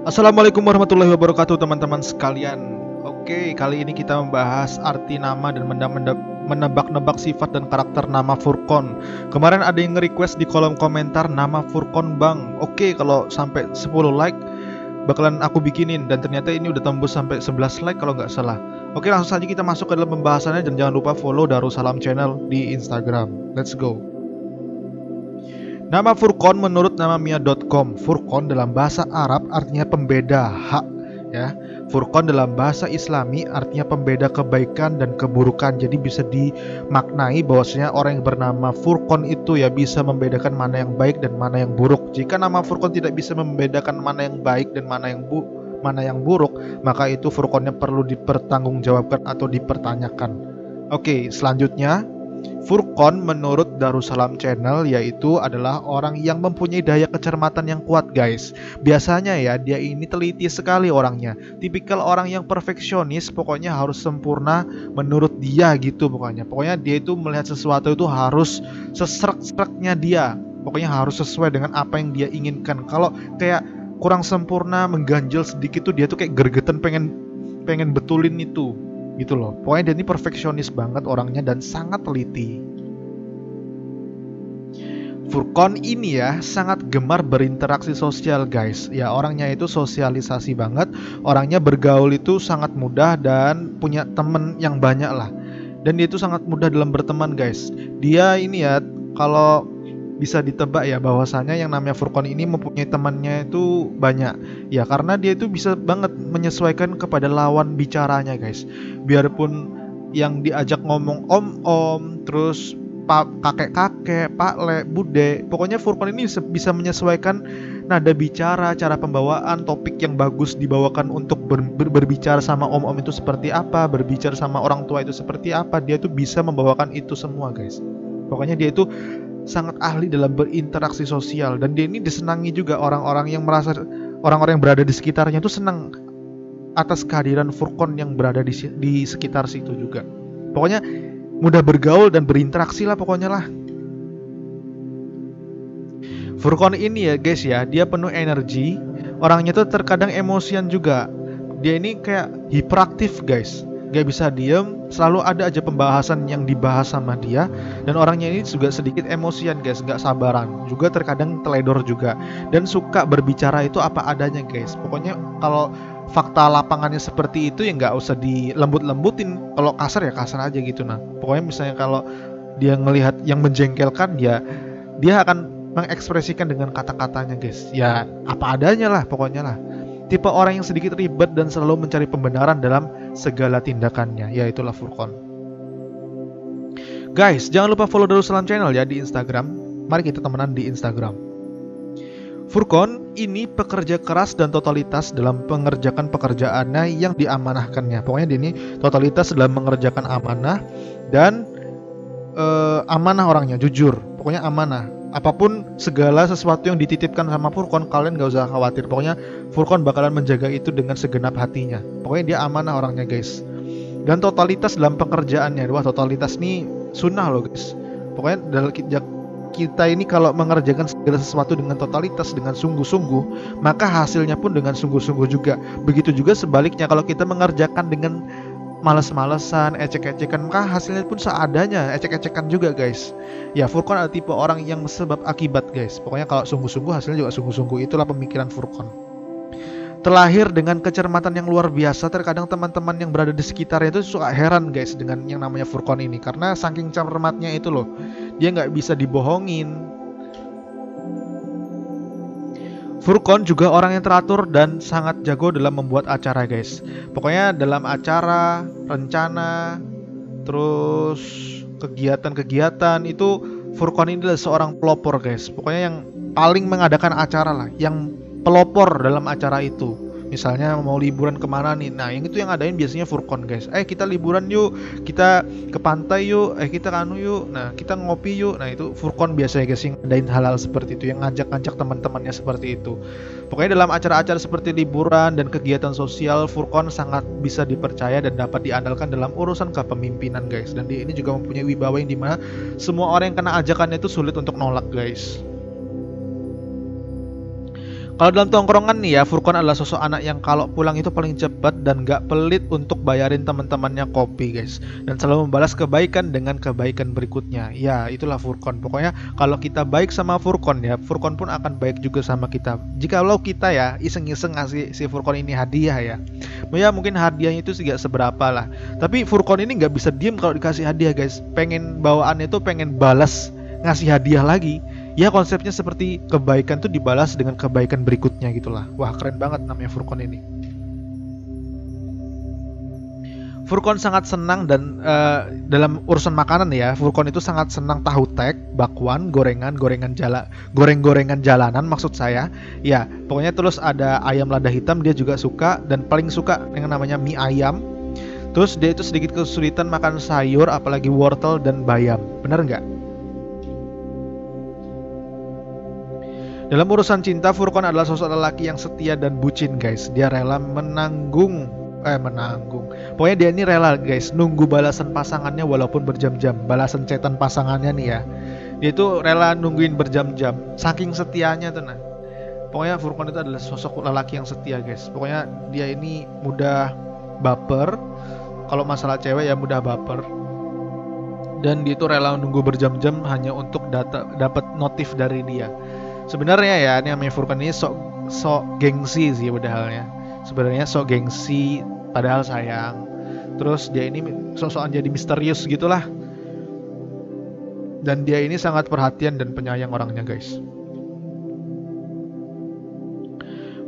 Assalamualaikum warahmatullahi wabarakatuh teman-teman sekalian. Oke, kali ini kita membahas arti nama dan menebak-nebak sifat dan karakter nama Furqon. Kemarin ada yang nge-request di kolom komentar nama Furqon bang. Oke, kalau sampai 10 like bakalan aku bikinin, dan ternyata ini udah tembus sampai 11 like kalau nggak salah. Oke, langsung saja kita masuk ke dalam pembahasannya, dan jangan lupa follow Darussalam Channel di Instagram. Let's go. Nama Furqon menurut namamia.com. Furqon dalam bahasa Arab artinya pembeda hak, ya. Furqon dalam bahasa Islami artinya pembeda kebaikan dan keburukan. Jadi bisa dimaknai bahwasanya orang yang bernama Furqon itu ya bisa membedakan mana yang baik dan mana yang buruk. Jika nama Furqon tidak bisa membedakan mana yang baik dan mana yang buruk, maka itu Furqonnya perlu dipertanggungjawabkan atau dipertanyakan. Oke, selanjutnya Furqon menurut Darussalam Channel yaitu adalah orang yang mempunyai daya kecermatan yang kuat, guys. Biasanya ya, dia ini teliti sekali orangnya. Tipikal orang yang perfeksionis, pokoknya harus sempurna menurut dia gitu pokoknya. Pokoknya dia itu melihat sesuatu itu harus sesrek-sreknya dia. Pokoknya harus sesuai dengan apa yang dia inginkan. Kalau kayak kurang sempurna, mengganjal sedikit tuh dia tuh kayak gergetan pengen betulin itu. Gitu loh. Pokoknya dia ini perfeksionis banget orangnya dan sangat teliti. Furqon ini ya sangat gemar berinteraksi sosial, guys. Ya, orangnya itu sosialisasi banget. Orangnya bergaul itu sangat mudah dan punya temen yang banyak lah. Dan dia itu sangat mudah dalam berteman, guys. Dia ini ya, kalau bisa ditebak ya bahwasanya yang namanya Furqon ini mempunyai temannya itu banyak. Ya, karena dia itu bisa banget menyesuaikan kepada lawan bicaranya, guys. Biarpun yang diajak ngomong om-om, terus kakek-kakek, pak le, bude, pokoknya Furqon ini bisa menyesuaikan nada bicara, cara pembawaan, topik yang bagus dibawakan untuk berbicara sama om-om itu seperti apa, berbicara sama orang tua itu seperti apa. Dia tuh bisa membawakan itu semua, guys. Pokoknya dia itu sangat ahli dalam berinteraksi sosial, dan dia ini disenangi juga orang-orang yang berada di sekitarnya itu senang atas kehadiran Furqon yang berada di sekitar situ juga. Pokoknya mudah bergaul dan berinteraksi lah pokoknya lah. Furqon ini ya guys ya, dia penuh energi, orangnya tuh terkadang emosian juga. Dia ini kayak hiperaktif, guys. Gak bisa diem, selalu ada aja pembahasan yang dibahas sama dia. Dan orangnya ini juga sedikit emosian, guys, gak sabaran. Juga terkadang teledor juga. Dan suka berbicara itu apa adanya, guys. Pokoknya kalau fakta lapangannya seperti itu ya gak usah dilembut-lembutin. Kalau kasar ya kasar aja gitu. Nah, pokoknya misalnya kalau dia ngelihat yang menjengkelkan, ya dia akan mengekspresikan dengan kata-katanya, guys. Ya apa adanya lah pokoknya lah. Tipe orang yang sedikit ribet dan selalu mencari pembenaran dalam segala tindakannya. Ya, itulah Furqon. Guys, jangan lupa follow Darussalam Channel ya di Instagram. Mari kita temenan di Instagram. Furqon ini pekerja keras dan totalitas dalam mengerjakan pekerjaannya yang diamanahkannya. Pokoknya dia ini totalitas dalam mengerjakan amanah dan amanah orangnya, jujur. Pokoknya amanah. Apapun segala sesuatu yang dititipkan sama Furqon, kalian gak usah khawatir. Pokoknya Furqon bakalan menjaga itu dengan segenap hatinya. Pokoknya dia amanah orangnya, guys. Dan totalitas dalam pekerjaannya. Wah, totalitas nih sunnah loh, guys. Pokoknya dalam kita ini kalau mengerjakan segala sesuatu dengan totalitas, dengan sungguh-sungguh, maka hasilnya pun dengan sungguh-sungguh juga. Begitu juga sebaliknya, kalau kita mengerjakan dengan males-malesan, ecek-ecekan, maka hasilnya pun seadanya, ecek-ecekan juga, guys. Ya, Furqon adalah tipe orang yang sebab akibat, guys. Pokoknya kalau sungguh-sungguh, hasilnya juga sungguh-sungguh. Itulah pemikiran Furqon. Terlahir dengan kecermatan yang luar biasa. Terkadang teman-teman yang berada di sekitarnya itu suka heran, guys, dengan yang namanya Furqon ini. Karena saking cermatnya itu loh, dia nggak bisa dibohongin. Furqon juga orang yang teratur dan sangat jago dalam membuat acara, guys. Pokoknya dalam acara, rencana, terus kegiatan-kegiatan itu Furqon ini adalah seorang pelopor, guys. Pokoknya yang paling mengadakan acara lah, yang pelopor dalam acara itu. Misalnya mau liburan kemana nih, nah yang itu yang ngadain biasanya Furqon, guys. Kita liburan yuk, kita ke pantai yuk, kita kanu yuk, nah kita ngopi yuk. Nah itu Furqon biasanya, guys, yang ngadain hal-hal seperti itu, yang ngajak-ngajak teman-temannya seperti itu. Pokoknya dalam acara-acara seperti liburan dan kegiatan sosial, Furqon sangat bisa dipercaya dan dapat diandalkan dalam urusan kepemimpinan, guys. Dan dia ini juga mempunyai wibawa yang dimana semua orang yang kena ajakannya itu sulit untuk nolak, guys. Kalau dalam tongkrongan nih ya, Furqan adalah sosok anak yang kalau pulang itu paling cepat dan gak pelit untuk bayarin teman-temannya kopi guys. Dan selalu membalas kebaikan dengan kebaikan berikutnya. Ya itulah Furqan. Pokoknya kalau kita baik sama Furqan ya, Furqan pun akan baik juga sama kita. Jikalau kita ya iseng-iseng ngasih si Furqan ini hadiah ya, ya mungkin hadiahnya itu gak seberapa lah. Tapi Furqan ini gak bisa diem kalau dikasih hadiah guys. Pengen bawaannya itu pengen balas ngasih hadiah lagi. Ya konsepnya seperti kebaikan tuh dibalas dengan kebaikan berikutnya gitulah. Wah keren banget namanya Furqan ini. Furqan sangat senang dan dalam urusan makanan ya, Furqan itu sangat senang tahu tek, bakwan, gorengan jalanan maksud saya. Ya pokoknya terus ada ayam lada hitam dia juga suka, dan paling suka yang namanya mie ayam. Terus dia itu sedikit kesulitan makan sayur, apalagi wortel dan bayam. Bener nggak? Dalam urusan cinta, Furqan adalah sosok lelaki yang setia dan bucin guys. Dia rela menanggung. Pokoknya dia ini rela guys, nunggu balasan pasangannya walaupun berjam-jam. Balasan chatan pasangannya nih ya, dia itu rela nungguin berjam-jam. Saking setianya tuh nah. Pokoknya Furqan itu adalah sosok lelaki yang setia guys. Pokoknya dia ini mudah baper. Kalau masalah cewek ya mudah baper. Dan dia itu rela nunggu berjam-jam hanya untuk dapat notif dari dia. Sebenarnya ya, ini namanya Furqan ini sok gengsi sih padahalnya. Sebenarnya sok gengsi, padahal sayang. Terus dia ini sosokan jadi misterius gitulah. Dan dia ini sangat perhatian dan penyayang orangnya guys.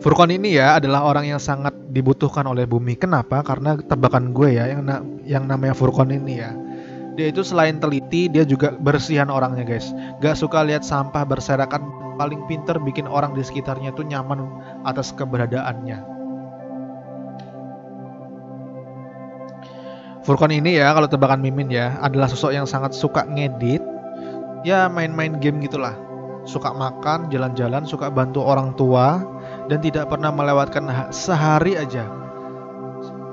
Furqan ini ya adalah orang yang sangat dibutuhkan oleh bumi. Kenapa? Karena tebakan gue ya, yang namanya Furqan ini ya, dia itu selain teliti, dia juga bersihan orangnya guys. Gak suka lihat sampah berserakan. Paling pinter bikin orang di sekitarnya itu nyaman atas keberadaannya. Furqan ini ya, kalau tebakan Mimin ya, adalah sosok yang sangat suka ngedit. Ya main-main game gitulah. Suka makan, jalan-jalan, suka bantu orang tua, dan tidak pernah melewatkan sehari aja.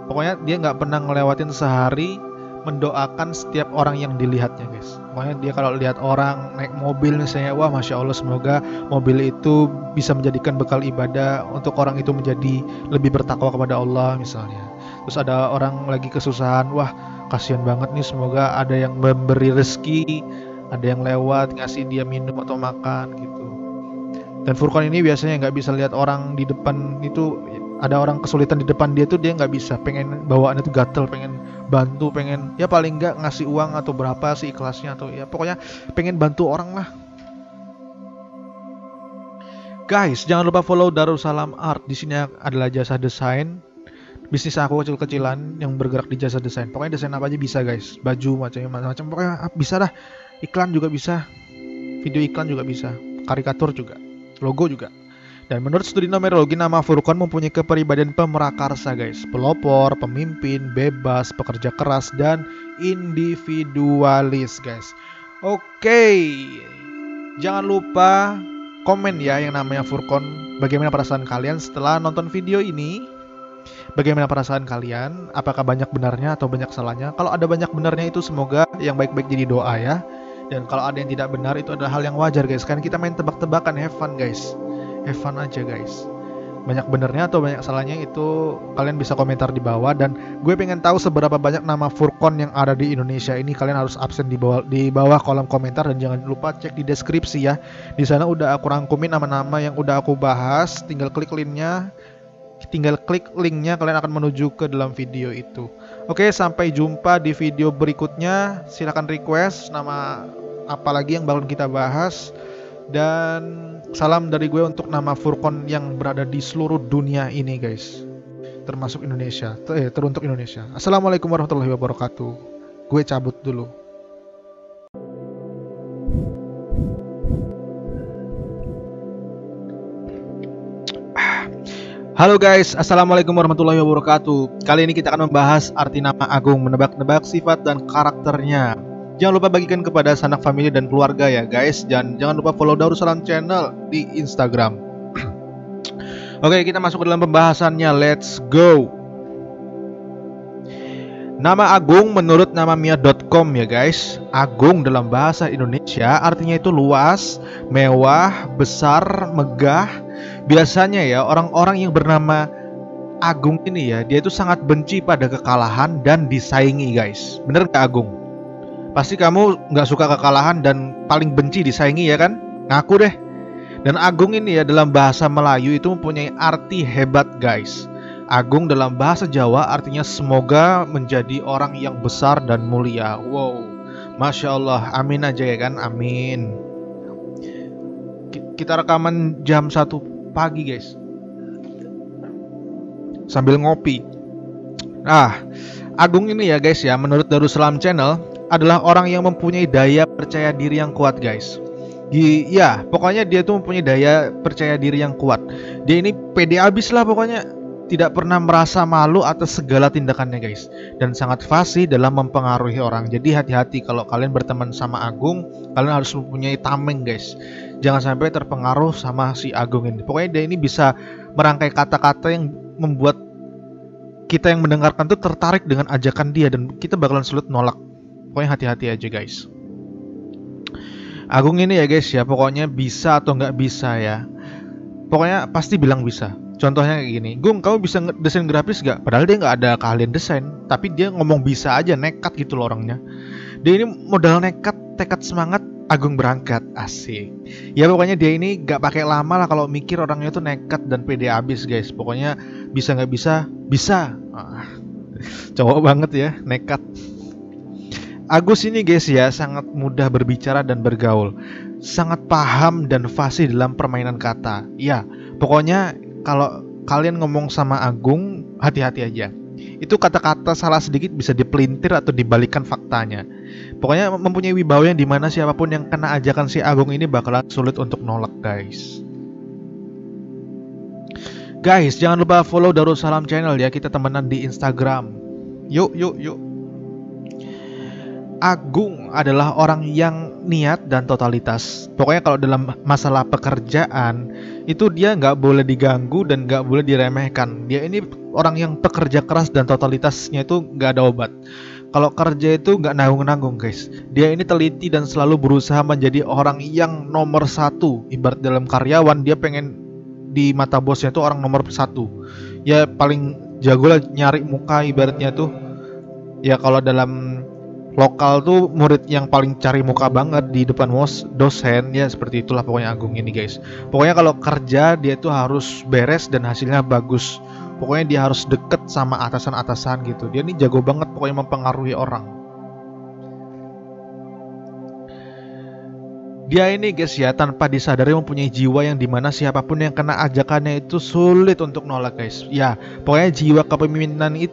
Pokoknya dia nggak pernah ngelewatin sehari mendoakan setiap orang yang dilihatnya guys. Pokoknya dia kalau lihat orang naik mobil misalnya, wah masya Allah, semoga mobil itu bisa menjadikan bekal ibadah untuk orang itu menjadi lebih bertakwa kepada Allah misalnya. Terus ada orang lagi kesusahan, wah kasihan banget nih, semoga ada yang memberi rezeki, ada yang lewat ngasih dia minum atau makan gitu. Dan Furqan ini biasanya nggak bisa lihat orang di depan itu, ada orang kesulitan di depan dia tuh dia nggak bisa, pengen bawaannya tuh gatel, pengen bantu, pengen ya paling nggak ngasih uang atau berapa sih ikhlasnya, atau ya pokoknya pengen bantu orang lah. Guys, jangan lupa follow Darussalam Art. Di sini adalah jasa desain. Bisnis aku kecil-kecilan yang bergerak di jasa desain. Pokoknya desain apa aja bisa guys, baju macam-macam, pokoknya bisa dah. Iklan juga bisa, video iklan juga bisa, karikatur juga, logo juga. Dan menurut studi numerologi, nama Furqan mempunyai kepribadian pemerakarsa guys. Pelopor, pemimpin, bebas, pekerja keras, dan individualis guys. Oke, jangan lupa komen ya yang namanya Furqan. Bagaimana perasaan kalian setelah nonton video ini? Bagaimana perasaan kalian? Apakah banyak benarnya atau banyak salahnya? Kalau ada banyak benarnya itu semoga yang baik-baik jadi doa ya. Dan kalau ada yang tidak benar itu adalah hal yang wajar guys. Kan kita main tebak-tebakan, have fun guys. Have fun aja guys. Banyak benernya atau banyak salahnya itu kalian bisa komentar di bawah. Dan gue pengen tahu seberapa banyak nama Furqan yang ada di Indonesia ini. Kalian harus absen di bawah kolom komentar. Dan jangan lupa cek di deskripsi ya. Di sana udah aku rangkumin nama-nama yang udah aku bahas. Tinggal klik linknya, kalian akan menuju ke dalam video itu. Oke, sampai jumpa di video berikutnya. Silahkan request nama apa lagi yang bakal kita bahas. Dan salam dari gue untuk nama Furqan yang berada di seluruh dunia ini guys, termasuk Indonesia, teruntuk Indonesia. Assalamualaikum warahmatullahi wabarakatuh. Gue cabut dulu. Halo guys, assalamualaikum warahmatullahi wabarakatuh. Kali ini kita akan membahas arti nama agung, menebak-nebak sifat dan karakternya. Jangan lupa bagikan kepada sanak famili dan keluarga ya guys. Dan jangan lupa follow Darussalam Channel di Instagram. Oke, kita masuk ke dalam pembahasannya. Let's go. Nama Agung menurut namamia.com ya guys. Agung dalam bahasa Indonesia artinya itu luas, mewah, besar, megah. Biasanya ya orang-orang yang bernama Agung ini ya, dia itu sangat benci pada kekalahan dan disaingi guys. Bener gak Agung? Pasti kamu gak suka kekalahan dan paling benci disaingi ya kan? Ngaku deh. Dan Agung ini ya dalam bahasa Melayu itu mempunyai arti hebat guys. Agung dalam bahasa Jawa artinya semoga menjadi orang yang besar dan mulia. Wow, Masya Allah, amin aja ya kan, amin. Kita rekaman jam 1 pagi guys, sambil ngopi. Agung ini ya guys ya, menurut Darussalam Channel adalah orang yang mempunyai daya percaya diri yang kuat guys. Ya, pokoknya dia tuh mempunyai daya percaya diri yang kuat. Dia ini pede abis lah pokoknya. Tidak pernah merasa malu atas segala tindakannya guys. Dan sangat fasih dalam mempengaruhi orang. Jadi hati-hati kalau kalian berteman sama Agung. Kalian harus mempunyai tameng guys. Jangan sampai terpengaruh sama si Agung ini. Pokoknya dia ini bisa merangkai kata-kata yang membuat kita yang mendengarkan tuh tertarik dengan ajakan dia. Dan kita bakalan sulit nolak. Pokoknya hati-hati aja guys. Agung ini ya guys ya, pokoknya bisa atau nggak bisa ya, pokoknya pasti bilang bisa. Contohnya kayak gini, Gung, kamu bisa desain grafis gak? Padahal dia nggak ada keahlian desain, tapi dia ngomong bisa aja, nekat gitu loh orangnya. Dia ini modal nekat, tekad semangat, Agung berangkat, asik. Ya pokoknya dia ini gak pakai lama lah kalau mikir, orangnya tuh nekat dan pede abis guys. Pokoknya bisa nggak bisa, bisa. Cowok banget ya, nekat. Agus ini guys ya sangat mudah berbicara dan bergaul, sangat paham dan fasih dalam permainan kata. Ya pokoknya kalau kalian ngomong sama Agung, hati-hati aja. Itu kata-kata salah sedikit bisa dipelintir atau dibalikan faktanya. Pokoknya mempunyai wibawa yang dimana siapapun yang kena ajakan si Agung ini bakalan sulit untuk nolak guys. Guys, jangan lupa follow Darussalam Channel ya, kita temenan di Instagram. Yuk. Agung adalah orang yang niat dan totalitas. Pokoknya kalau dalam masalah pekerjaan itu dia nggak boleh diganggu dan nggak boleh diremehkan. Dia ini orang yang pekerja keras dan totalitasnya itu nggak ada obat. Kalau kerja itu nggak nanggung-nanggung guys. Dia ini teliti dan selalu berusaha menjadi orang yang nomor 1. Ibarat dalam karyawan dia pengen di mata bosnya itu orang nomor 1. Ya paling jago lah nyari muka ibaratnya tuh. Ya kalau dalam lokal tuh murid yang paling cari muka banget di depan dosen. Ya seperti itulah pokoknya Agung ini guys. Pokoknya kalau kerja dia tuh harus beres dan hasilnya bagus. Pokoknya dia harus deket sama atasan-atasan gitu. Dia ini jago banget pokoknya mempengaruhi orang. Dia ini guys ya tanpa disadari mempunyai jiwa yang dimana siapapun yang kena ajakannya itu sulit untuk nolak guys. Ya pokoknya jiwa kepemimpinannya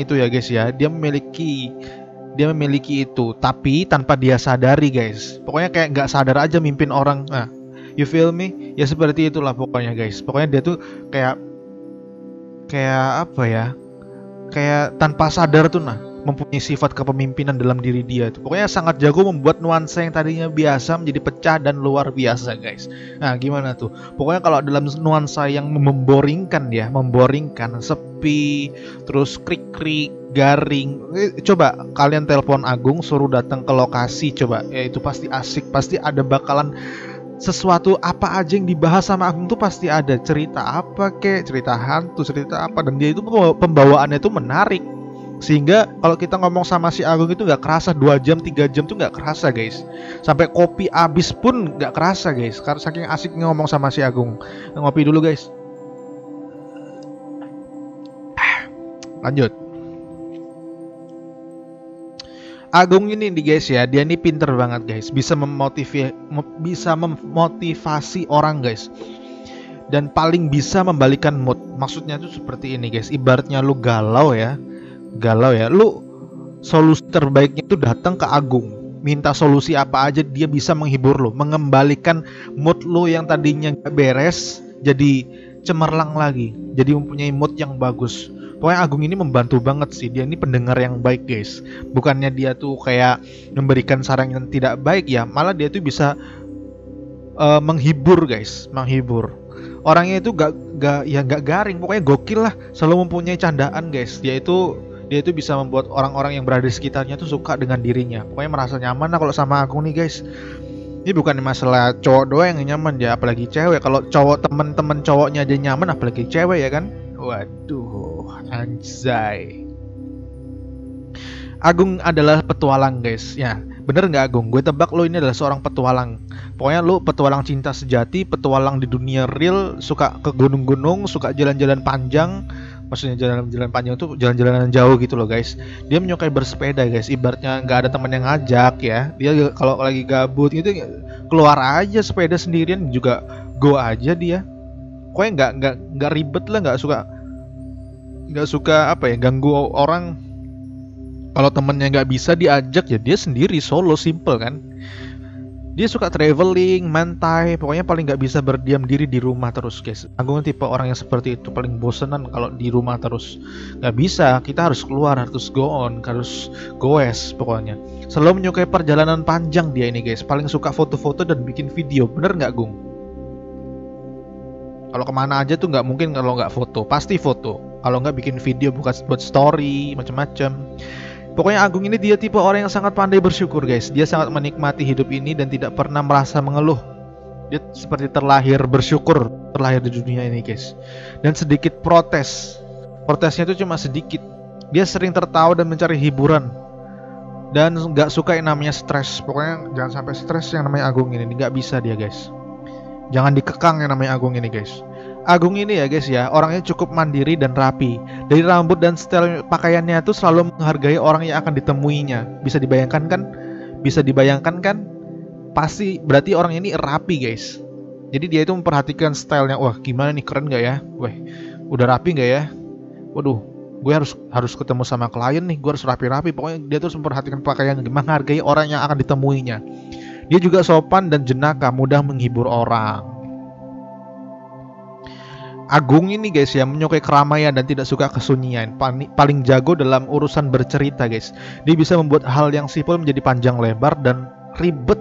itu ya guys ya, dia memiliki itu, tapi tanpa dia sadari guys. Pokoknya kayak nggak sadar aja mimpin orang. Nah, you feel me? Ya seperti itulah pokoknya guys. Pokoknya dia tuh kayak apa ya? Kayak tanpa sadar tuh mempunyai sifat kepemimpinan dalam diri dia tuh. Pokoknya sangat jago membuat nuansa yang tadinya biasa menjadi pecah dan luar biasa guys. Nah gimana tuh? Pokoknya kalau dalam nuansa yang memboringkan, sepi, terus krik-krik, garing, coba kalian telepon Agung suruh datang ke lokasi coba. Ya itu pasti asik, pasti ada bakalan sesuatu apa aja yang dibahas sama Agung tuh pasti ada. Cerita apa kek, cerita hantu, cerita apa, dan dia itu pembawaannya tuh menarik. Sehingga kalau kita ngomong sama si Agung itu gak kerasa 2 jam, 3 jam tuh gak kerasa guys. Sampai kopi habis pun gak kerasa guys, karena saking asiknya ngomong sama si Agung. Ngopi dulu guys. Lanjut. Agung ini nih guys ya, dia ini pinter banget guys, bisa memotivasi orang guys. Dan paling bisa membalikan mood. Maksudnya tuh seperti ini guys, ibaratnya lu galau ya, lu solusi terbaiknya itu datang ke Agung, minta solusi apa aja dia bisa menghibur lo, mengembalikan mood lo yang tadinya gak beres jadi cemerlang lagi, jadi mempunyai mood yang bagus. Pokoknya Agung ini membantu banget sih, dia ini pendengar yang baik guys. Bukannya dia tuh kayak memberikan saran yang tidak baik ya, malah dia tuh bisa menghibur guys, menghibur. Orangnya itu gak garing, pokoknya gokil lah, selalu mempunyai candaan guys. Dia itu Dia itu bisa membuat orang-orang yang berada di sekitarnya tuh suka dengan dirinya. Pokoknya merasa nyaman lah kalau sama Agung nih guys. Ini bukan masalah cowok doang yang nyaman ya, apalagi cewek. Kalau cowok temen-temen cowoknya aja nyaman, apalagi cewek ya kan. Waduh, anjay. Agung adalah petualang guys. Ya, bener nggak Agung? Gue tebak lo ini adalah seorang petualang. Pokoknya lo petualang cinta sejati, petualang di dunia real, suka ke gunung-gunung, suka jalan-jalan panjang. Maksudnya jalan-jalan panjang itu jalan-jalan jauh gitu loh guys. Dia menyukai bersepeda guys. Ibaratnya nggak ada teman yang ngajak ya. Dia kalau lagi gabut gitu keluar aja sepeda sendirian juga go aja dia. Pokoknya nggak ribet lah, nggak suka apa ya, ganggu orang. Kalau temennya nggak bisa diajak ya dia sendiri solo, simple kan. Dia suka traveling, mantai, pokoknya paling nggak bisa berdiam diri di rumah terus guys. Agung tipe orang yang seperti itu, paling bosenan kalau di rumah terus. Nggak bisa, kita harus keluar, harus go on, harus goes pokoknya. Selalu menyukai perjalanan panjang dia ini guys. Paling suka foto-foto dan bikin video, bener nggak Gung? Kalau kemana aja tuh nggak mungkin kalau nggak foto, pasti foto. Kalau nggak bikin video buat story, macam-macam. Pokoknya Agung ini dia tipe orang yang sangat pandai bersyukur guys. Dia sangat menikmati hidup ini dan tidak pernah merasa mengeluh. Dia seperti terlahir bersyukur, terlahir di dunia ini guys. Dan sedikit protes. Protesnya itu cuma sedikit. Dia sering tertawa dan mencari hiburan. Dan nggak suka yang namanya stres. Pokoknya jangan sampai stres yang namanya Agung ini. Nggak bisa dia guys. Jangan dikekang yang namanya Agung ini guys. Agung ini ya guys ya, orangnya cukup mandiri dan rapi. Dari rambut dan style pakaiannya itu selalu menghargai orang yang akan ditemuinya. Bisa dibayangkan kan? Bisa dibayangkan kan? Pasti berarti orang ini rapi guys. Jadi dia itu memperhatikan stylenya. Wah gimana nih, keren gak ya? Wah udah rapi gak ya? Waduh, gue harus ketemu sama klien nih, gue harus rapi-rapi. Pokoknya dia terus memperhatikan pakaian, menghargai orang yang akan ditemuinya. Dia juga sopan dan jenaka, mudah menghibur orang. Agung ini guys ya, menyukai keramaian dan tidak suka kesunyian. Paling jago dalam urusan bercerita guys. Dia bisa membuat hal yang simpel menjadi panjang lebar dan ribet,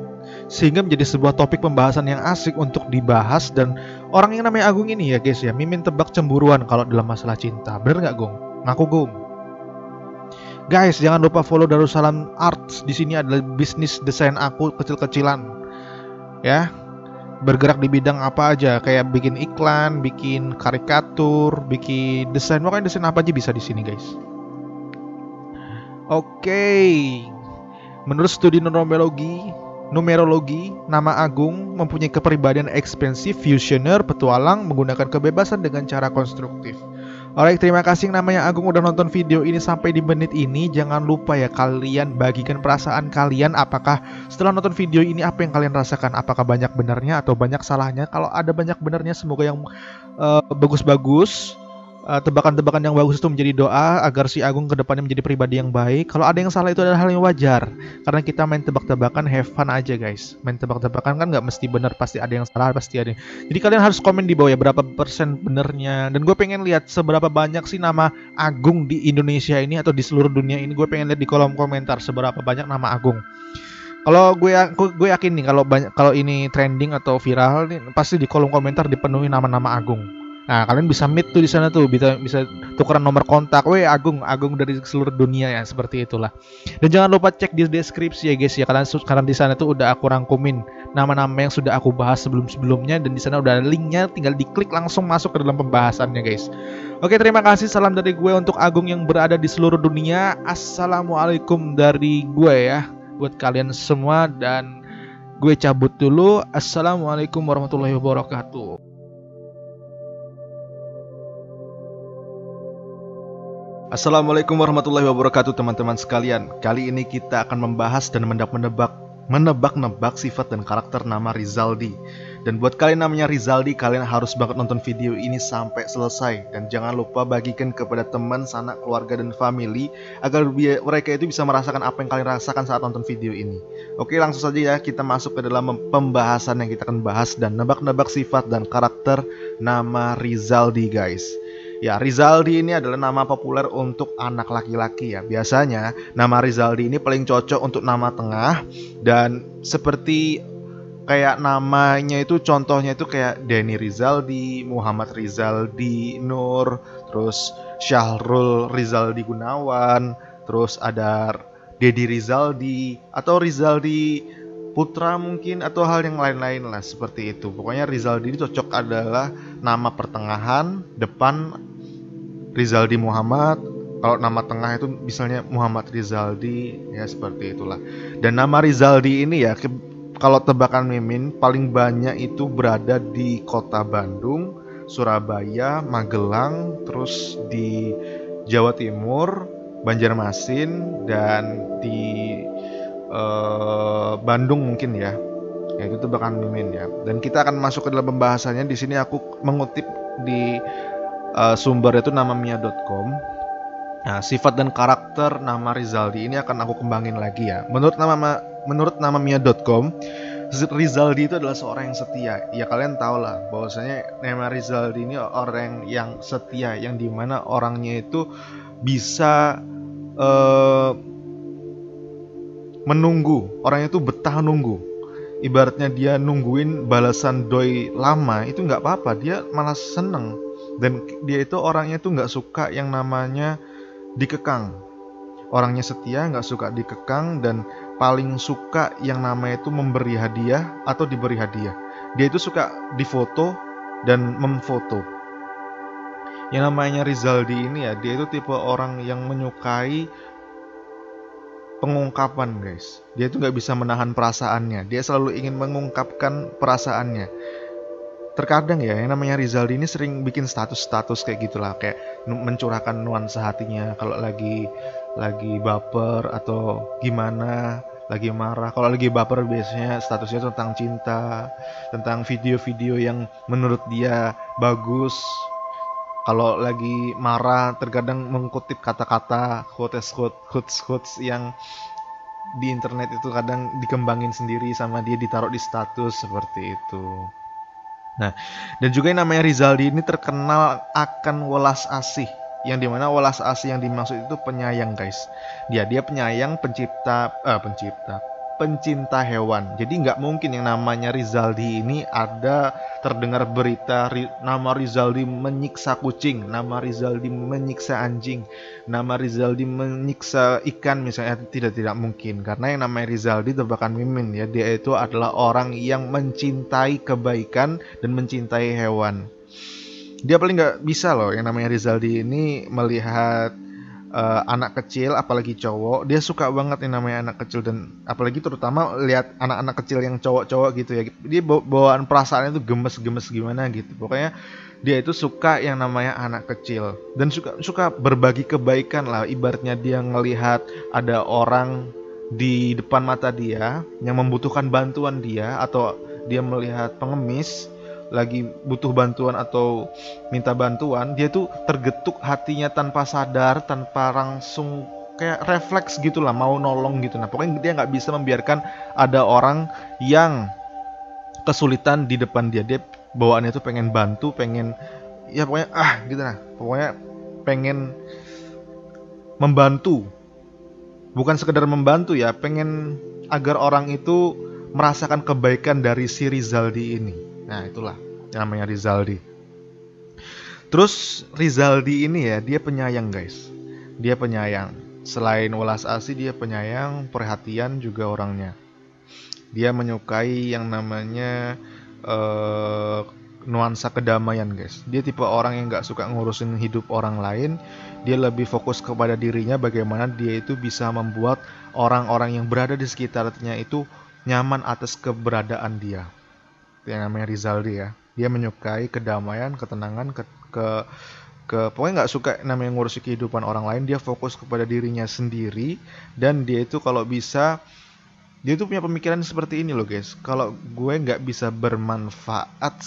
sehingga menjadi sebuah topik pembahasan yang asik untuk dibahas. Dan orang yang namanya Agung ini ya guys ya, mimin tebak cemburuan kalau dalam masalah cinta. Bener nggak Gung? Ngaku Gung. Guys, jangan lupa follow Darussalam Arts. Di sini adalah bisnis desain aku kecil-kecilan. Ya. Bergerak di bidang apa aja, kayak bikin iklan, bikin karikatur, bikin desain, pokoknya desain apa aja bisa di sini guys. Oke. Menurut studi numerologi, nama Agung mempunyai kepribadian ekspansif, visioner, petualang, menggunakan kebebasan dengan cara konstruktif. Alright, terima kasih yang namanya Agung udah nonton video ini sampai di menit ini. Jangan lupa ya kalian bagikan perasaan kalian. Apakah setelah nonton video ini apa yang kalian rasakan? Apakah banyak benarnya atau banyak salahnya? Kalau ada banyak benarnya semoga yang bagus-bagus, tebakan-tebakan yang bagus itu menjadi doa agar si Agung kedepannya menjadi pribadi yang baik. Kalau ada yang salah itu adalah hal yang wajar, karena kita main tebak-tebakan, have fun aja guys. Main tebak-tebakan kan nggak mesti benar, pasti ada yang salah, pasti ada. Jadi kalian harus komen di bawah ya berapa persen benernya. Dan gue pengen lihat seberapa banyak sih nama Agung di Indonesia ini atau di seluruh dunia ini. Gue pengen lihat di kolom komentar seberapa banyak nama Agung. Kalau gue yakin nih kalau ini trending atau viral nih, pasti di kolom komentar dipenuhi nama-nama Agung. Nah, kalian bisa meet tuh di sana tuh, bisa tukeran nomor kontak. Weh, Agung dari seluruh dunia ya, seperti itulah. Dan jangan lupa cek di deskripsi ya guys ya. Karena di sana tuh udah aku rangkumin nama-nama yang sudah aku bahas sebelum-sebelumnya, dan di sana udah ada linknya, tinggal diklik langsung masuk ke dalam pembahasannya guys. Oke, terima kasih, salam dari gue untuk Agung yang berada di seluruh dunia. Assalamualaikum dari gue ya buat kalian semua, dan gue cabut dulu. Assalamualaikum warahmatullahi wabarakatuh. Assalamualaikum warahmatullahi wabarakatuh teman-teman sekalian. Kali ini kita akan membahas dan menebak-nebak sifat dan karakter nama Rizaldi. Dan buat kalian namanya Rizaldi, kalian harus banget nonton video ini sampai selesai. Dan jangan lupa bagikan kepada teman, sanak, keluarga, dan family, agar mereka itu bisa merasakan apa yang kalian rasakan saat nonton video ini. Oke, langsung saja ya, kita masuk ke dalam pembahasan yang kita akan bahas dan nebak-nebak sifat dan karakter nama Rizaldi guys. Ya, Rizaldi ini adalah nama populer untuk anak laki-laki ya. Biasanya nama Rizaldi ini paling cocok untuk nama tengah, dan seperti kayak namanya itu contohnya itu kayak Denny Rizaldi, Muhammad Rizaldi Nur, terus Syahrul Rizaldi Gunawan, terus ada Dedi Rizaldi atau Rizaldi Putra mungkin, atau hal yang lain-lain lah seperti itu. Pokoknya Rizaldi ini cocok adalah nama pertengahan, depan Rizaldi Muhammad. Kalau nama tengah itu misalnya Muhammad Rizaldi, ya seperti itulah. Dan nama Rizaldi ini ya, kalau tebakan Mimin paling banyak itu berada di kota Bandung, Surabaya, Magelang, terus di Jawa Timur, Banjarmasin, dan di Bandung mungkin ya. Ya itu tebakan Mimin ya. Dan kita akan masuk ke dalam pembahasannya. Di sini aku mengutip di sumber itu namamia.com. Nah, sifat dan karakter nama Rizaldi ini akan aku kembangin lagi ya. Menurut namamia.com, Rizaldi itu adalah seorang yang setia. Ya kalian tahu lah bahwasanya nama Rizaldi ini orang yang setia, yang dimana orangnya itu bisa menunggu, orangnya itu betah nunggu. Ibaratnya dia nungguin balasan doi lama itu nggak apa-apa, dia malah seneng. Dan dia itu orangnya itu nggak suka yang namanya dikekang. Orangnya setia, nggak suka dikekang, dan paling suka yang namanya itu memberi hadiah atau diberi hadiah. Dia itu suka difoto dan memfoto. Yang namanya Rizaldi ini ya, dia itu tipe orang yang menyukai pengungkapan guys. Dia itu nggak bisa menahan perasaannya. Dia selalu ingin mengungkapkan perasaannya. Terkadang ya yang namanya Rizaldi ini sering bikin status-status kayak gitulah, kayak mencurahkan nuansa hatinya kalau lagi baper atau gimana, lagi marah. Kalau lagi baper biasanya statusnya tentang cinta, tentang video-video yang menurut dia bagus. Kalau lagi marah terkadang mengutip kata-kata quotes yang di internet itu kadang dikembangin sendiri sama dia, ditaruh di status seperti itu. Nah, dan juga yang namanya Rizaldi ini terkenal akan welas asih, yang dimana welas asih yang dimaksud itu penyayang guys. Dia penyayang, pencinta hewan. Jadi nggak mungkin yang namanya Rizaldi ini ada terdengar berita nama Rizaldi menyiksa kucing, nama Rizaldi menyiksa anjing, nama Rizaldi menyiksa ikan misalnya. Tidak mungkin, karena yang namanya Rizaldi tebakan Mimin ya, dia itu adalah orang yang mencintai kebaikan dan mencintai hewan. Dia paling nggak bisa loh yang namanya Rizaldi ini melihat anak kecil, apalagi cowok. Dia suka banget yang namanya anak kecil, dan apalagi terutama lihat anak-anak kecil yang cowok-cowok gitu ya. Dia bawaan perasaannya tuh gemes-gemes gimana gitu. Pokoknya dia itu suka yang namanya anak kecil, dan suka berbagi kebaikan lah. Ibaratnya dia ngelihat ada orang di depan mata dia yang membutuhkan bantuan dia, atau dia melihat pengemis lagi butuh bantuan atau minta bantuan, dia tuh tergetuk hatinya tanpa sadar, tanpa langsung kayak refleks gitulah mau nolong gitu. Nah pokoknya dia nggak bisa membiarkan ada orang yang kesulitan di depan dia. Dia bawaannya tuh pengen bantu, pengen ya pokoknya gitu nah, pokoknya pengen membantu. Bukan sekedar membantu ya, pengen agar orang itu merasakan kebaikan dari si Rizaldi ini. Nah itulah yang namanya Rizaldi. Terus Rizaldi ini ya, dia penyayang guys. Dia penyayang. Selain welas asih, dia penyayang, perhatian juga orangnya. Dia menyukai yang namanya nuansa kedamaian guys. Dia tipe orang yang gak suka ngurusin hidup orang lain. Dia lebih fokus kepada dirinya, bagaimana dia itu bisa membuat orang-orang yang berada di sekitarnya itu nyaman atas keberadaan dia. Yang namanya Rizaldi ya, dia menyukai kedamaian, ketenangan, pokoknya nggak suka namanya ngurusi kehidupan orang lain. Dia fokus kepada dirinya sendiri, dan dia itu kalau bisa, dia itu punya pemikiran seperti ini loh guys. Kalau gue nggak bisa bermanfaat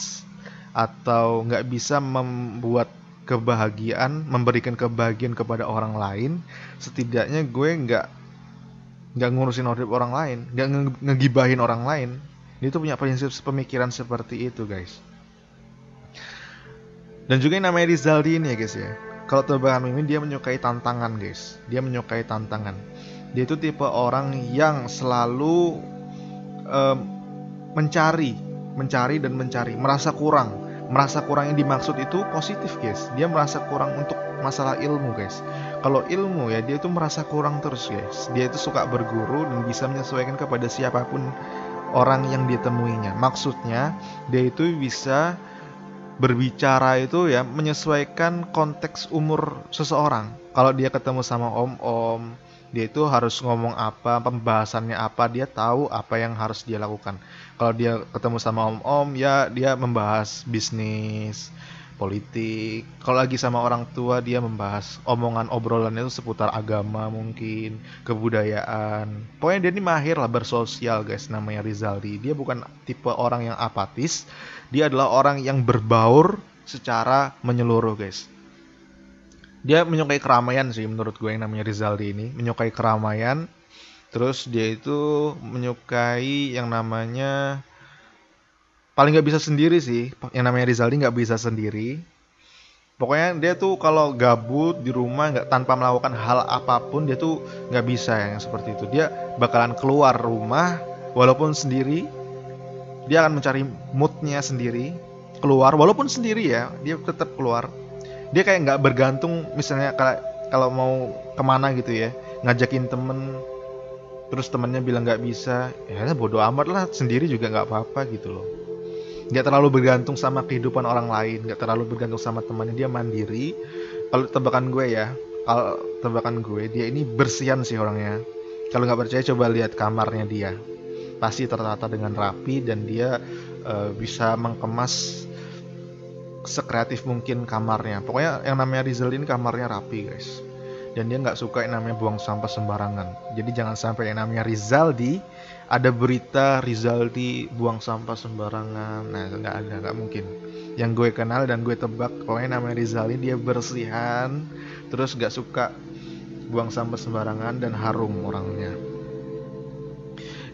atau nggak bisa membuat kebahagiaan, memberikan kebahagiaan kepada orang lain, setidaknya gue nggak ngurusin hidup orang lain, nggak ngegibahin orang lain. Dia tuh punya prinsip pemikiran seperti itu guys. Dan juga yang namanya Rizaldi ini ya guys ya, kalau tebakan Mimin, dia menyukai tantangan guys. Dia menyukai tantangan. Dia itu tipe orang yang selalu mencari dan mencari, merasa kurang. Merasa kurang yang dimaksud itu positif guys. Dia merasa kurang untuk masalah ilmu guys. Kalau ilmu ya dia itu merasa kurang terus guys. Dia itu suka berguru dan bisa menyesuaikan kepada siapapun orang yang ditemuinya. Maksudnya dia itu bisa berbicara itu ya menyesuaikan konteks umur seseorang. Kalau dia ketemu sama om-om, dia itu harus ngomong apa, pembahasannya apa, dia tahu apa yang harus dia lakukan. Kalau dia ketemu sama om-om, ya dia membahas bisnis, politik. Kalau lagi sama orang tua, dia membahas omongan obrolannya itu seputar agama mungkin, kebudayaan. Pokoknya dia ini mahir lah bersosial guys, namanya Rizaldi. Dia bukan tipe orang yang apatis, dia adalah orang yang berbaur secara menyeluruh guys. Dia menyukai keramaian sih menurut gue yang namanya Rizaldi ini, menyukai keramaian. Terus dia itu menyukai yang namanya paling nggak bisa sendiri sih, yang namanya Rizaldi nggak bisa sendiri. Pokoknya dia tuh kalau gabut di rumah nggak tanpa melakukan hal apapun dia tuh nggak bisa yang seperti itu. Dia bakalan keluar rumah walaupun sendiri, dia akan mencari moodnya sendiri, keluar walaupun sendiri ya, dia tetap keluar. Dia kayak nggak bergantung misalnya kalau mau kemana gitu ya, ngajakin temen terus temennya bilang nggak bisa, ya bodo amat lah, sendiri juga nggak apa-apa gitu loh. Nggak terlalu bergantung sama kehidupan orang lain, nggak terlalu bergantung sama temannya, dia mandiri. Kalau tebakan gue dia ini bersihan sih orangnya. Kalau nggak percaya coba lihat kamarnya dia, pasti tertata dengan rapi dan dia bisa mengemas sekreatif mungkin kamarnya. Pokoknya yang namanya Rizal ini kamarnya rapi guys. Dan dia nggak suka yang namanya buang sampah sembarangan. Jadi jangan sampai yang namanya Rizaldi ada berita Rizaldi buang sampah sembarangan. Nah nggak ada, nggak mungkin. Yang gue kenal dan gue tebak pokoknya namanya Rizaldi dia bersihan, terus nggak suka buang sampah sembarangan dan harum orangnya.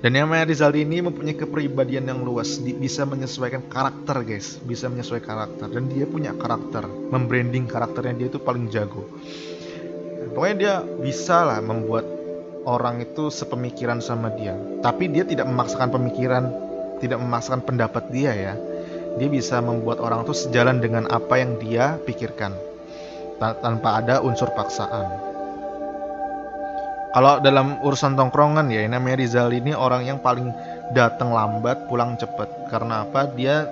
Dan yang namanya Rizaldi ini mempunyai kepribadian yang luas, bisa menyesuaikan karakter guys, bisa menyesuaikan karakter. Dan dia punya karakter, membranding karakternya dia itu paling jago. Pokoknya dia bisa lah membuat orang itu sepemikiran sama dia. Tapi dia tidak memaksakan pemikiran, tidak memaksakan pendapat dia ya. Dia bisa membuat orang itu sejalan dengan apa yang dia pikirkan, tanpa ada unsur paksaan. Kalau dalam urusan tongkrongan ya, namanya Rizal ini orang yang paling datang lambat, pulang cepet. Karena apa? Dia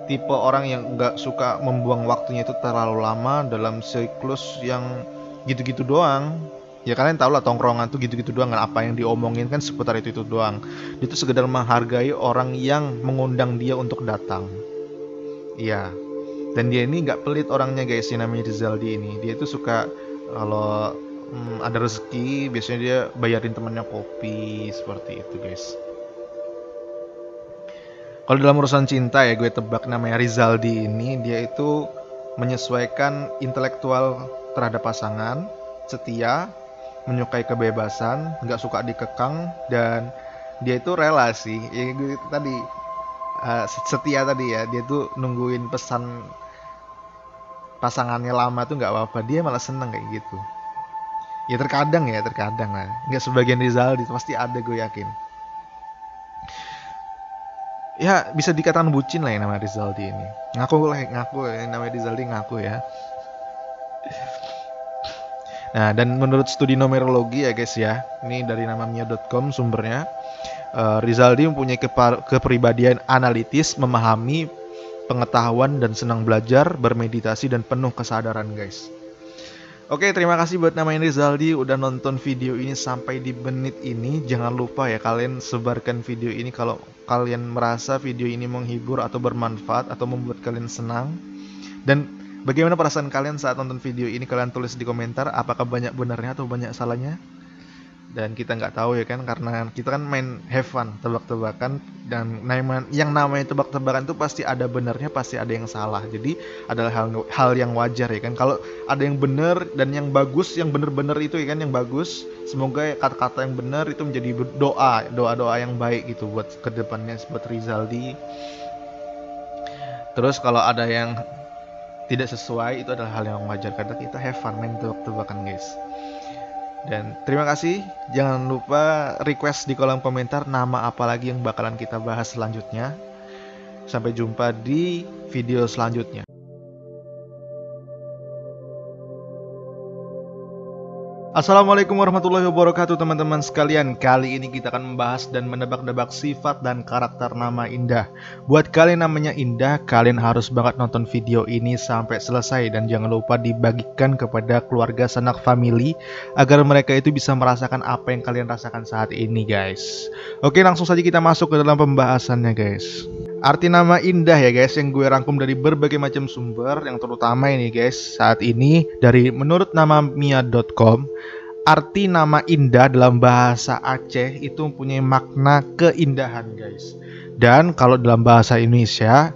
tipe orang yang nggak suka membuang waktunya itu terlalu lama dalam siklus yang gitu-gitu doang. Ya kalian tau lah tongkrongan tuh gitu-gitu doang, apa yang diomongin kan seputar itu doang. Dia tuh sekedar menghargai orang yang mengundang dia untuk datang. Iya. Dan dia ini nggak pelit orangnya guys, yang namanya Rizaldi ini. Dia tuh suka kalau ada rezeki biasanya dia bayarin temannya kopi, seperti itu guys. Kalau dalam urusan cinta ya gue tebak namanya Rizaldi ini dia itu menyesuaikan intelektual terhadap pasangan, setia, menyukai kebebasan, nggak suka dikekang, dan dia itu relasi ya gue tadi setia tadi ya, dia tuh nungguin pesan pasangannya lama tuh nggak apa-apa, dia malah seneng kayak gitu. Ya terkadang lah. Nggak sebagian Rizaldi, pasti ada gue yakin. Ya bisa dikatakan bucin lah yang namanya Rizaldi ini. Ngaku yang namanya Rizaldi ngaku ya. Nah dan menurut studi numerologi ya guys ya, ini dari namamia.com sumbernya. Rizaldi mempunyai kepribadian analitis, memahami pengetahuan dan senang belajar, bermeditasi dan penuh kesadaran guys. Oke, terima kasih buat namanya Rizaldi udah nonton video ini sampai di menit ini. Jangan lupa ya kalian sebarkan video ini kalau kalian merasa video ini menghibur atau bermanfaat atau membuat kalian senang. Dan bagaimana perasaan kalian saat nonton video ini, kalian tulis di komentar apakah banyak benarnya atau banyak salahnya. Dan kita nggak tahu ya kan, karena kita kan main have fun, tebak-tebakan. Dan yang namanya tebak-tebakan itu pasti ada benarnya, pasti ada yang salah. Jadi adalah hal yang wajar ya kan. Kalau ada yang benar dan yang bagus, yang benar-benar itu ya kan yang bagus. Semoga kata-kata yang benar itu menjadi doa yang baik gitu buat kedepannya, buat Rizaldi. Terus kalau ada yang tidak sesuai, itu adalah hal yang wajar karena kita have fun main tebak-tebakan guys. Dan terima kasih. Jangan lupa request di kolom komentar nama apa lagi yang bakalan kita bahas selanjutnya. Sampai jumpa di video selanjutnya. Assalamualaikum warahmatullahi wabarakatuh teman-teman sekalian. Kali ini kita akan membahas dan menebak-nebak sifat dan karakter nama Indah. Buat kalian namanya Indah, kalian harus banget nonton video ini sampai selesai. Dan jangan lupa dibagikan kepada keluarga sanak family, agar mereka itu bisa merasakan apa yang kalian rasakan saat ini guys. Oke, langsung saja kita masuk ke dalam pembahasannya guys. Arti nama Indah ya guys, yang gue rangkum dari berbagai macam sumber, yang terutama ini guys, saat ini dari menurut namamia.com. Arti nama Indah dalam bahasa Aceh itu mempunyai makna keindahan guys. Dan kalau dalam bahasa Indonesia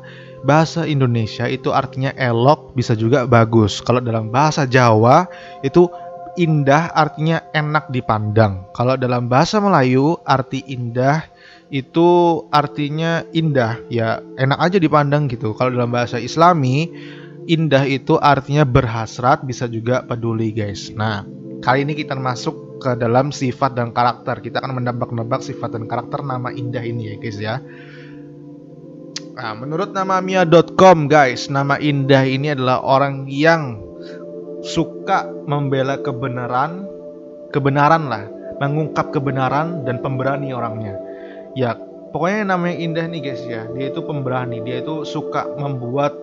itu artinya elok, bisa juga bagus. Kalau dalam bahasa Jawa itu indah artinya enak dipandang. Kalau dalam bahasa Melayu arti indah itu artinya indah, ya enak aja dipandang gitu. Kalau dalam bahasa Islami, indah itu artinya berhasrat, bisa juga peduli guys. Nah, kali ini kita masuk ke dalam sifat dan karakter. Kita akan menebak-nebak sifat dan karakter nama Indah ini ya guys ya. Nah, menurut namamia.com guys, nama Indah ini adalah orang yang suka membela kebenaran lah, mengungkap kebenaran dan pemberani orangnya. Ya, pokoknya namanya Indah nih guys ya, dia itu pemberani, dia itu suka membuat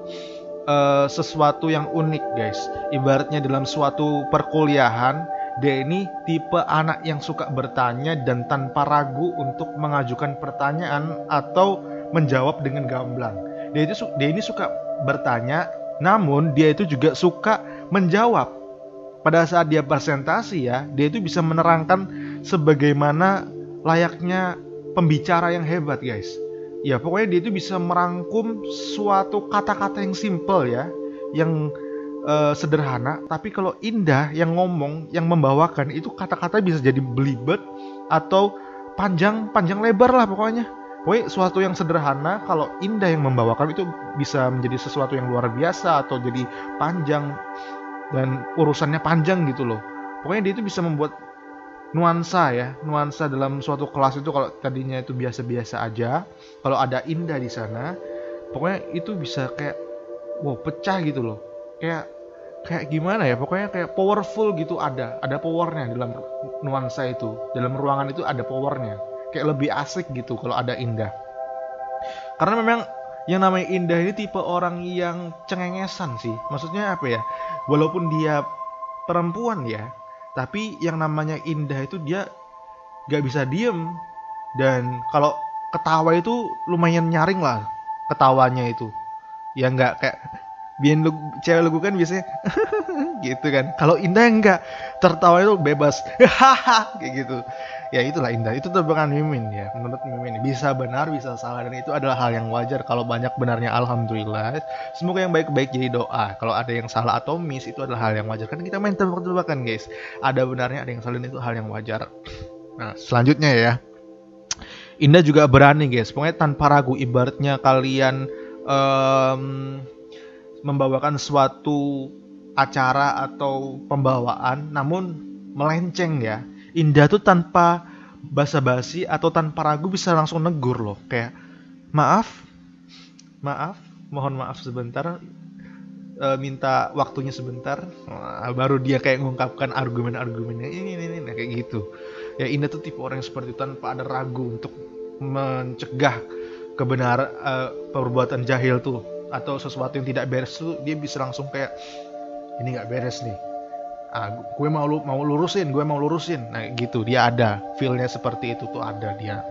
sesuatu yang unik guys. Ibaratnya dalam suatu perkuliahan, dia ini tipe anak yang suka bertanya dan tanpa ragu untuk mengajukan pertanyaan atau menjawab dengan gamblang. Dia ini suka bertanya, namun dia itu juga suka menjawab. Pada saat dia presentasi ya, dia itu bisa menerangkan sebagaimana layaknya pembicara yang hebat guys. Ya pokoknya dia itu bisa merangkum suatu kata-kata yang simple ya, yang sederhana. Tapi kalau Indah yang ngomong, yang membawakan itu kata-kata bisa jadi belibet atau panjang lebar lah pokoknya. Pokoknya suatu yang sederhana, kalau Indah yang membawakan itu bisa menjadi sesuatu yang luar biasa atau jadi panjang dan urusannya panjang gitu loh. Pokoknya dia itu bisa membuat nuansa dalam suatu kelas itu. Kalau tadinya itu biasa-biasa aja, kalau ada Indah di sana, pokoknya itu bisa kayak wow, pecah gitu loh. Kayak gimana ya, pokoknya kayak powerful gitu, ada powernya dalam nuansa itu, dalam ruangan itu ada powernya, kayak lebih asik gitu kalau ada Indah. Karena memang yang namanya Indah ini tipe orang yang cengengesan sih, maksudnya apa ya, walaupun dia perempuan ya, tapi yang namanya Indah itu dia gak bisa diem. Dan kalau ketawa itu lumayan nyaring lah ketawanya itu. Ya gak kayak cewek lugu kan biasanya gitu kan. Kalau Indah enggak, tertawa itu bebas hahaha kayak gitu. Ya itulah Indah, itu tebakan Mimin ya. Menurut Mimin bisa benar bisa salah, dan itu adalah hal yang wajar. Kalau banyak benarnya alhamdulillah, semoga yang baik-baik jadi doa. Kalau ada yang salah atau miss, itu adalah hal yang wajar. Kan kita main tebak-tebakan guys, ada benarnya ada yang salah, itu hal yang wajar. Nah selanjutnya ya, Indah juga berani guys, pokoknya tanpa ragu. Ibaratnya kalian membawakan suatu acara atau pembawaan namun melenceng ya, Indah tuh tanpa basa-basi atau tanpa ragu bisa langsung negur loh, kayak maaf, mohon maaf sebentar, minta waktunya sebentar. Baru dia kayak mengungkapkan argumen-argumennya ini kayak gitu ya. Indah tuh tipe orang yang seperti itu, tanpa ada ragu untuk mencegah kebenaran, perbuatan jahil tuh atau sesuatu yang tidak beres tuh, dia bisa langsung kayak ini nggak beres nih, gue mau lurusin. Nah gitu, dia ada feelnya seperti itu tuh, ada dia.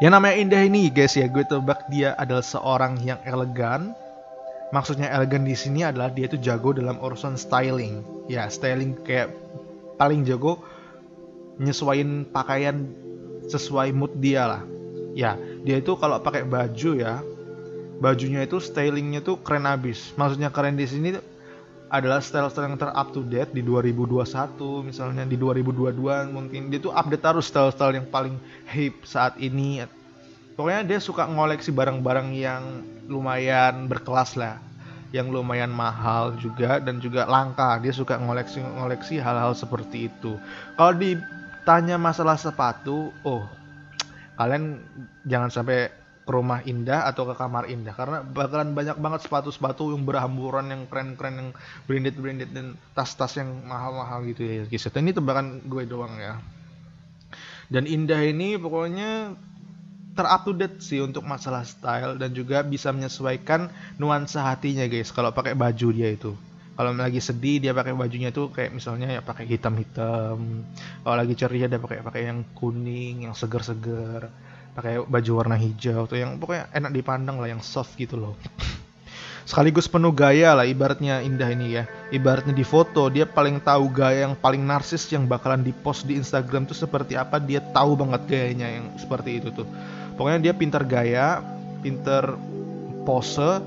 Yang namanya Indah ini guys ya, gue tebak dia adalah seorang yang elegan. Maksudnya elegan di sini adalah dia itu jago dalam urusan styling. Ya styling, kayak paling jago nyesuaiin pakaian sesuai mood dia lah. Ya dia itu kalau pakai baju ya, bajunya itu stylingnya tuh keren abis. Maksudnya keren di sini adalah style-style yang ter-up to date di 2021, misalnya di 2022 mungkin dia tuh update terus style-style yang paling hip saat ini. Pokoknya dia suka ngoleksi barang-barang yang lumayan berkelas lah, yang lumayan mahal juga dan juga langka. Dia suka ngoleksi hal-hal seperti itu. Kalau ditanya masalah sepatu, kalian jangan sampai ke rumah Indah atau ke kamar Indah karena bakalan banyak banget sepatu-sepatu yang berhamburan, yang keren-keren, yang branded dan tas-tas yang mahal-mahal gitu ya guys. Ini tebakan gue doang ya. Dan Indah ini pokoknya ter-up to date sih untuk masalah style dan juga bisa menyesuaikan nuansa hatinya guys. Kalau pakai baju dia itu, kalau lagi sedih dia pakai bajunya tuh kayak misalnya ya pakai hitam-hitam. Kalau lagi ceria dia pakai yang kuning, yang seger-seger. Pakai baju warna hijau tuh yang pokoknya enak dipandang lah, yang soft gitu loh. Sekaligus penuh gaya lah ibaratnya Indah ini ya. Ibaratnya di foto dia paling tahu gaya yang paling narsis yang bakalan dipost di Instagram tuh seperti apa. Dia tahu banget gayanya yang seperti itu tuh. Pokoknya dia pinter gaya, pinter pose,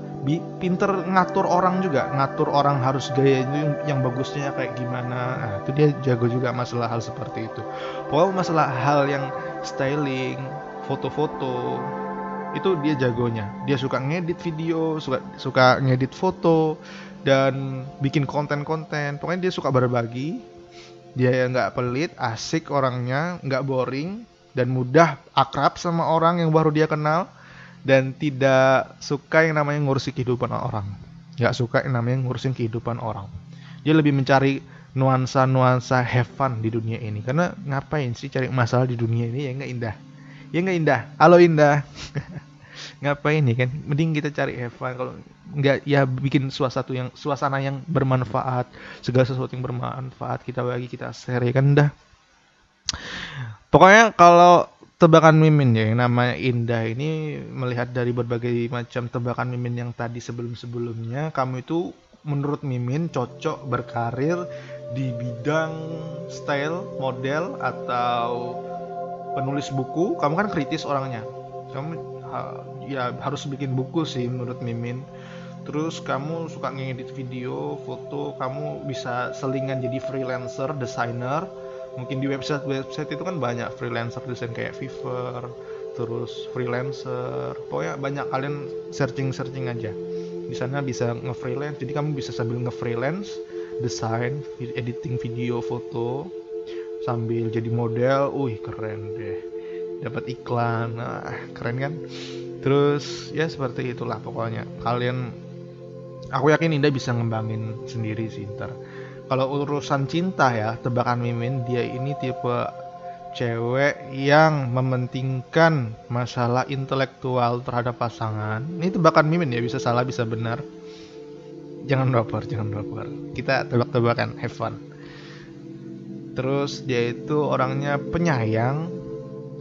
pinter ngatur orang juga. Ngatur orang harus gaya itu yang bagusnya kayak gimana. Nah, itu dia jago juga masalah hal seperti itu. Pokoknya masalah hal yang styling, foto-foto, itu dia jagonya. Dia suka ngedit video, suka ngedit foto, dan bikin konten-konten. Pokoknya dia suka berbagi. Dia nggak pelit, asik orangnya, nggak boring, dan mudah akrab sama orang yang baru dia kenal. Dan tidak suka yang namanya ngurusin kehidupan orang. Nggak suka yang namanya ngurusin kehidupan orang. Dia lebih mencari nuansa-nuansa have fun di dunia ini. Karena ngapain sih cari masalah di dunia ini, ya nggak Indah? Ya nggak Indah? Halo Indah. Ngapain nih kan? Mending kita cari have fun. Kalau nggak ya bikin suasana yang bermanfaat. Segala sesuatu yang bermanfaat kita bagi, kita share ya kan Indah. Pokoknya kalau tebakan Mimin ya yang namanya Indah ini, melihat dari berbagai macam tebakan Mimin yang tadi sebelum-sebelumnya, kamu itu menurut Mimin cocok berkarir di bidang style, model, atau penulis buku. Kamu kan kritis orangnya, kamu ya harus bikin buku sih menurut Mimin. Terus kamu suka ngedit video, foto, kamu bisa selingan jadi freelancer, desainer. Mungkin di website itu kan banyak freelancer desain kayak Fiverr, terus freelancer. Pokoknya banyak, kalian searching aja. Di sana bisa nge-freelance, jadi kamu bisa sambil nge-freelance, desain, editing video, foto, sambil jadi model. Keren deh. Dapat iklan. Nah, keren kan? Terus ya seperti itulah pokoknya. Aku yakin Indah bisa ngembangin sendiri sih ntar. Kalau urusan cinta ya, tebakan Mimin, dia ini tipe cewek yang mementingkan masalah intelektual terhadap pasangan. Ini tebakan Mimin ya, bisa salah bisa benar. Jangan baper. Kita tebak-tebakan, have fun. Terus dia itu orangnya penyayang,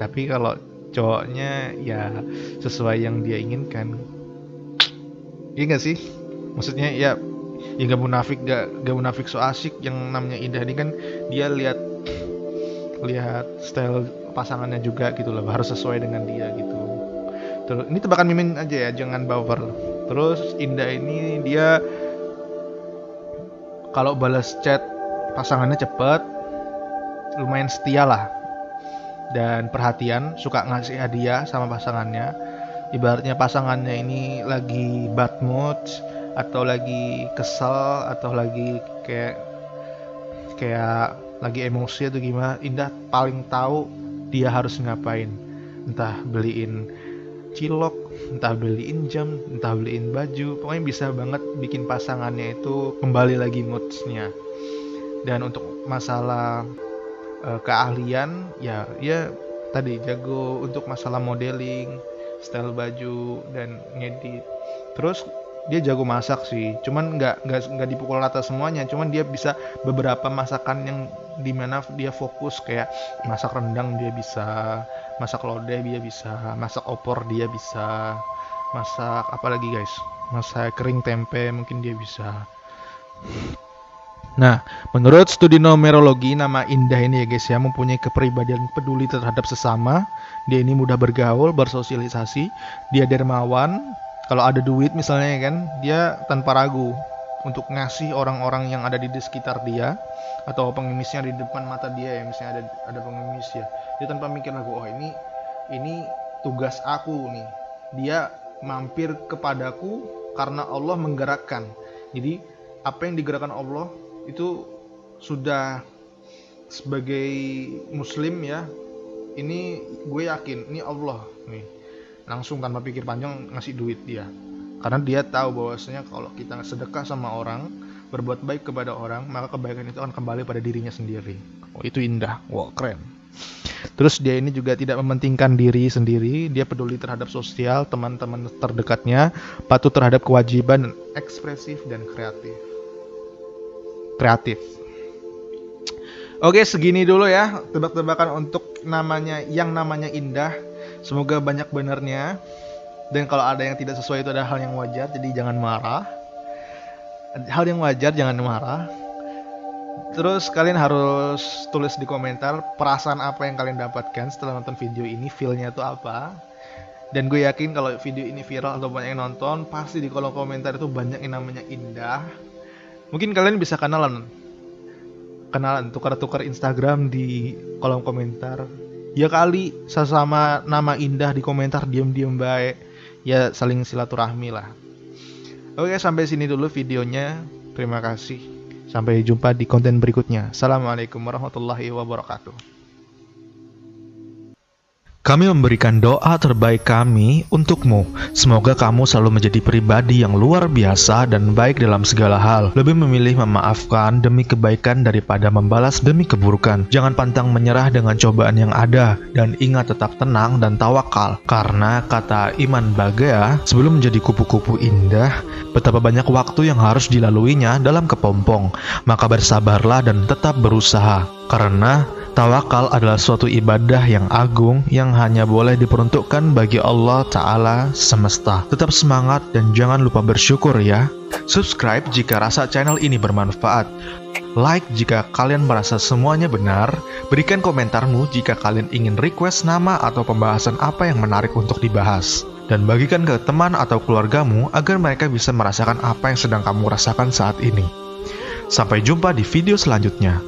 tapi kalau cowoknya ya sesuai yang dia inginkan. Iya gak sih? Maksudnya ya gak munafik so asik. Yang namanya Indah ini kan dia lihat style pasangannya juga gitu loh, harus sesuai dengan dia gitu. Terus ini tebakan Mimin aja ya, jangan baper. Terus Indah ini dia kalau balas chat pasangannya cepet, lumayan setia lah, dan perhatian, suka ngasih hadiah sama pasangannya. Ibaratnya pasangannya ini lagi bad mood, atau lagi kesel, atau lagi kayak lagi emosi atau gimana, Indah paling tahu dia harus ngapain. Entah beliin cilok, entah beliin jam, entah beliin baju. Pokoknya bisa banget bikin pasangannya itu kembali lagi moodsnya. Dan untuk masalah keahlian ya tadi jago untuk masalah modeling, style baju, dan ngedit. Terus dia jago masak sih, cuman nggak dipukul rata semuanya. Cuman dia bisa beberapa masakan yang dimana dia fokus, kayak masak rendang dia bisa, masak lodeh dia bisa, masak opor dia bisa, masak apa lagi guys, masak kering tempe mungkin dia bisa. Nah, menurut studi numerologi, nama Indah ini ya guys ya, mempunyai kepribadian peduli terhadap sesama. Dia ini mudah bergaul, bersosialisasi, dia dermawan. Kalau ada duit misalnya kan, dia tanpa ragu untuk ngasih orang-orang yang ada di sekitar dia, atau pengemisnya di depan mata dia ya, misalnya ada pengemis ya, dia tanpa mikir ragu, ini tugas aku nih. Dia mampir kepadaku karena Allah menggerakkan. Jadi apa yang digerakkan Allah itu sudah, sebagai muslim ya, ini gue yakin ini Allah nih langsung tanpa pikir panjang ngasih duit dia, karena dia tahu bahwasanya kalau kita sedekah sama orang, berbuat baik kepada orang, maka kebaikan itu akan kembali pada dirinya sendiri. Oh, itu indah. Wow, keren. Terus dia ini juga tidak mementingkan diri sendiri, dia peduli terhadap sosial, teman-teman terdekatnya, patuh terhadap kewajiban, ekspresif dan kreatif. Oke, segini dulu ya tebak-tebakan untuk yang namanya indah. Semoga banyak benernya. Dan kalau ada yang tidak sesuai itu adalah hal yang wajar, jadi jangan marah. Hal yang wajar, jangan marah. Terus kalian harus tulis di komentar perasaan apa yang kalian dapatkan setelah nonton video ini, feel-nya tuh apa. Dan gue yakin kalau video ini viral atau banyak yang nonton, pasti di kolom komentar itu banyak yang namanya indah. Mungkin kalian bisa kenalan, tukar-tukar Instagram di kolom komentar. Ya kali sesama nama indah di komentar, diam-diam baik. Ya saling silaturahmi lah. Oke, sampai sini dulu videonya. Terima kasih. Sampai jumpa di konten berikutnya. Assalamualaikum warahmatullahi wabarakatuh. Kami memberikan doa terbaik kami untukmu. Semoga kamu selalu menjadi pribadi yang luar biasa dan baik dalam segala hal. Lebih memilih memaafkan demi kebaikan daripada membalas demi keburukan. Jangan pantang menyerah dengan cobaan yang ada. Dan ingat tetap tenang dan tawakal. Karena kata Iman Bagea, sebelum menjadi kupu-kupu indah, betapa banyak waktu yang harus dilaluinya dalam kepompong. Maka bersabarlah dan tetap berusaha. Karena tawakal adalah suatu ibadah yang agung yang hanya boleh diperuntukkan bagi Allah Ta'ala semesta. Tetap semangat dan jangan lupa bersyukur ya. Subscribe jika rasa channel ini bermanfaat. Like jika kalian merasa semuanya benar. Berikan komentarmu jika kalian ingin request nama atau pembahasan apa yang menarik untuk dibahas. Dan bagikan ke teman atau keluargamu agar mereka bisa merasakan apa yang sedang kamu rasakan saat ini. Sampai jumpa di video selanjutnya.